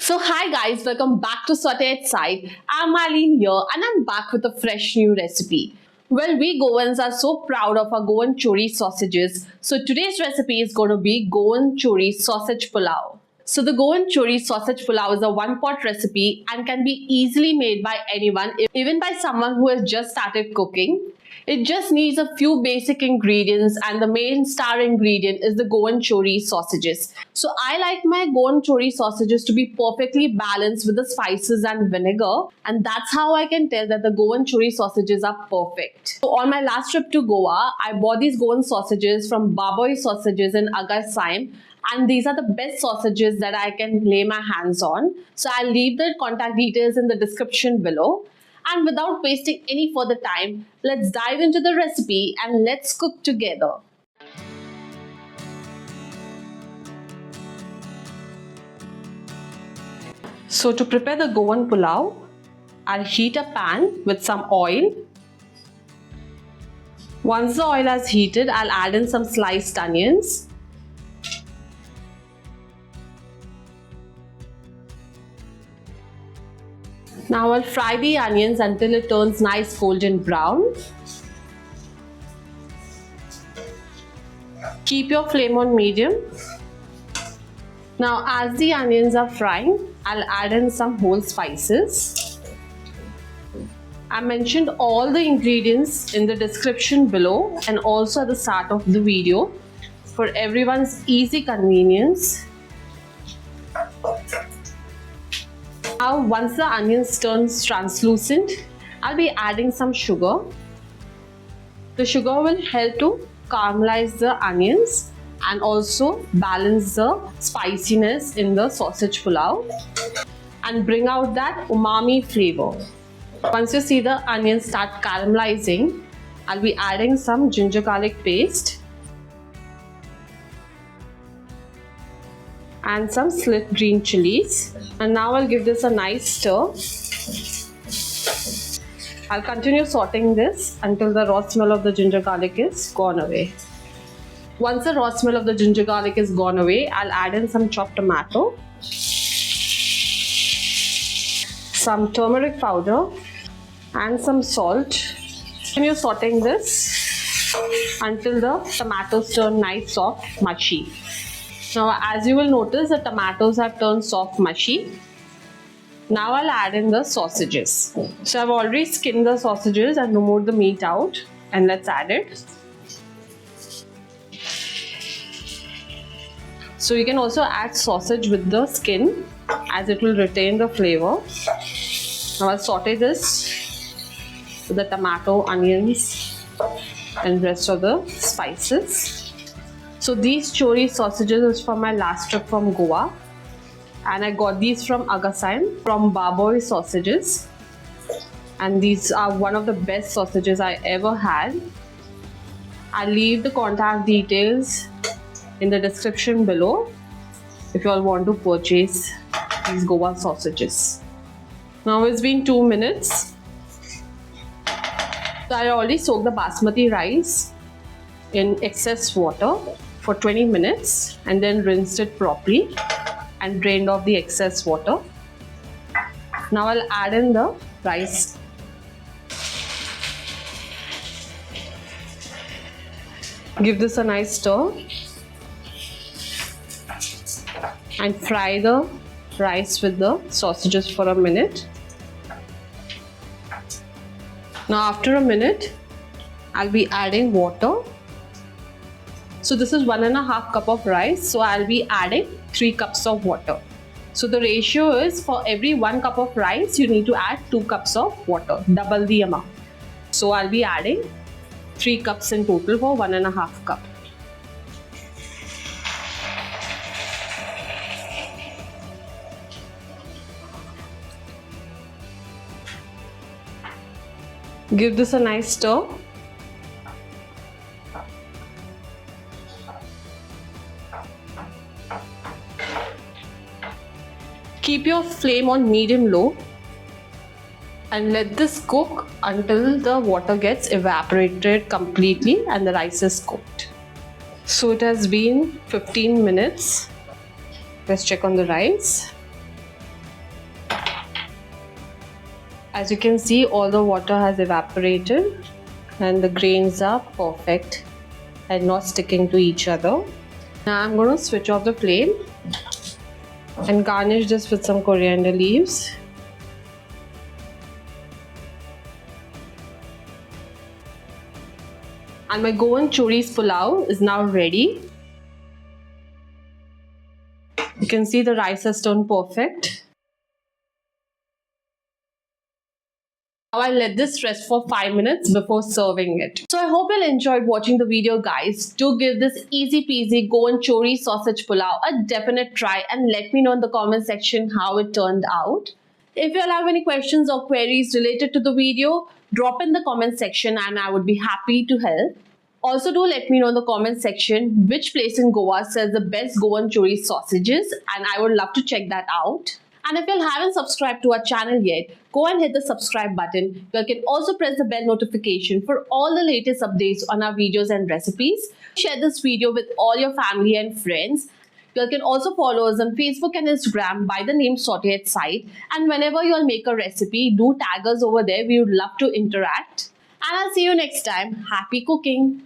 So hi guys, welcome back to Saute at Side. I'm Marlene here and I'm back with a fresh new recipe. Well, we Goans are so proud of our Goan chori sausages. So today's recipe is going to be Goan chori sausage pulao. So the Goan chori sausage pulao is a one-pot recipe and can be easily made by anyone, even by someone who has just started cooking. It just needs a few basic ingredients, and the main star ingredient is the Goan chori sausages. So I like my Goan chori sausages to be perfectly balanced with the spices and vinegar, and that's how I can tell that the Goan chori sausages are perfect. So on my last trip to Goa, I bought these Goan sausages from Baboy Sausages in Agar Saim, and these are the best sausages that I can lay my hands on. So I'll leave the contact details in the description below. And without wasting any further time, let's dive into the recipe and let's cook together. So to prepare the Goan pulao, I'll heat a pan with some oil. Once the oil has heated, I'll add in some sliced onions. Now I'll fry the onions until it turns nice golden brown. Keep your flame on medium. Now as the onions are frying, I'll add in some whole spices. I mentioned all the ingredients in the description below and also at the start of the video for everyone's easy convenience. Now once the onions turns translucent, I'll be adding some sugar. The sugar will help to caramelize the onions and also balance the spiciness in the sausage pulao and bring out that umami flavor. Once you see the onions start caramelizing, I'll be adding some ginger garlic paste and some slit green chilies, and now I'll give this a nice stir. I'll continue sauteing this until the raw smell of the ginger garlic is gone away. Once the raw smell of the ginger garlic is gone away, I'll add in some chopped tomato, some turmeric powder and some salt. Continue sauteing this until the tomatoes turn nice, soft, mushy. Now as you will notice, the tomatoes have turned soft, mushy. Now I'll add in the sausages. So I've already skinned the sausages and removed the meat out, and let's add it. So you can also add sausage with the skin as it will retain the flavor. Now I'll saute this with the tomato, onions and rest of the spices. So these chori sausages is from my last trip from Goa, and I got these from Agar Saim from Baboy Sausages, and these are one of the best sausages I ever had. I'll leave the contact details in the description below if you all want to purchase these Goa sausages. Now it's been 2 minutes. So I already soaked the basmati rice in excess water for 20 minutes and then rinsed it properly and drained off the excess water. Now I'll add in the rice. Give this a nice stir and fry the rice with the sausages for a minute. Now after a minute, I'll be adding water. So this is 1.5 cup of rice, so I'll be adding 3 cups of water. So the ratio is for every 1 cup of rice, you need to add 2 cups of water, double the amount. So I'll be adding 3 cups in total for 1.5 cup. Give this a nice stir. Keep your flame on medium-low and let this cook until the water gets evaporated completely and the rice is cooked. So it has been 15 minutes. Let's check on the rice. As you can see, all the water has evaporated and the grains are perfect and not sticking to each other. Now I'm going to switch off the flame and garnish this with some coriander leaves. And my Goan Chori's pulao is now ready. You can see the rice has turned perfect. Now I'll let this rest for 5 minutes before serving it. So I hope you enjoyed watching the video, guys. Do give this easy peasy Goan Chori sausage pulao a definite try and let me know in the comment section how it turned out. If you all have any questions or queries related to the video, drop in the comment section and I would be happy to help. Also, do let me know in the comment section which place in Goa sells the best Goan Chori sausages, and I would love to check that out. And if you haven't subscribed to our channel yet, go and hit the subscribe button. You can also press the bell notification for all the latest updates on our videos and recipes. Share this video with all your family and friends. You can also follow us on Facebook and Instagram by the name Saute at Sight. And whenever you'll make a recipe, do tag us over there. We would love to interact. And I'll see you next time. Happy cooking!